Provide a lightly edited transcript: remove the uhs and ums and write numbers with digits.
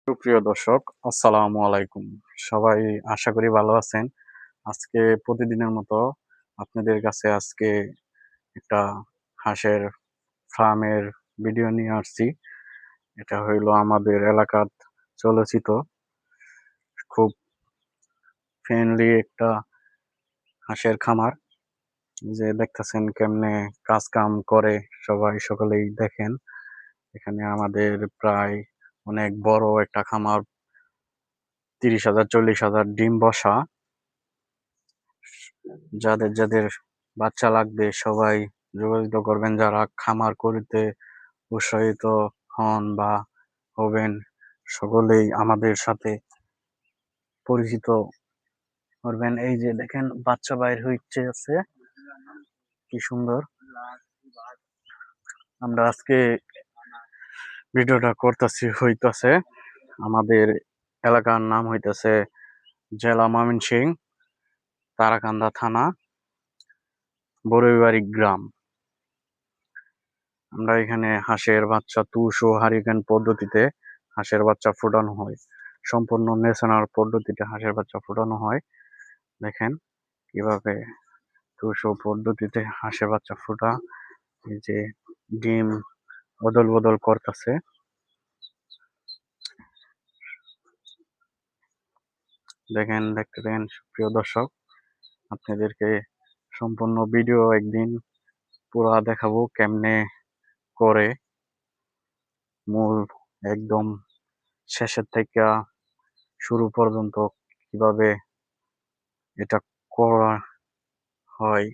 সুপ্রিয় দর্শক, আসসালামু আলাইকুম। সবাই আশা করি ভালো আছেন। আজকে প্রতিদিনের মতো আপনাদের কাছে আজকে একটা হাঁসের ফার্মের ভিডিও নিয়ে আসছি। এটা হইলো আমাদের এলাকার চলচিত খুব ফ্রেন্ডলি একটা হাঁসের খামার। যে দেখতেছেন কেমনে কাজ কাম করে সকলেই দেখেন। এখানে আমাদের প্রায় অনেক বড় একটা খামার, 30,000 40,000 ডিম বসা। যাদের বাচ্চা লাগবে সবাই যোগাযোগ করবেন, যারা খামার করতে উৎসাহিত হন বা হবেন, সকলেই আমাদের সাথে পরিচিত করবেন। এই যে দেখেন বাচ্চা বাইর হইছে আছে, কি সুন্দর। আমরা আজকে ভিডিওটা হইতাছে আমাদের এলাকার নাম হইতেছে জেলা ময়মনসিংহ, তারাকান্দা থানা, বড়ইবাড়ি গ্রাম। আমরা এখানে হাঁসের বাচ্চা তুষ ও হারিকেন পদ্ধতিতে হাঁসের বাচ্চা ফোটানো হয়। সম্পূর্ণ ন্যাচারাল পদ্ধতিতে হাঁসের বাচ্চা ফোটানো হয়। দেখেন কিভাবে তুষ ও পদ্ধতিতে হাঁসের বাচ্চা ফোটা। এই যে ডিম বদল বদল করতেছে। দেখতে দেখেন প্রিয় দর্শক, আপনাদেরকে সম্পূর্ণ ভিডিও একদিন পুরা দেখাবো কেমনে করে, মূল একদম শেষের থেকে শুরু পর্যন্ত কিভাবে এটা করা হয়।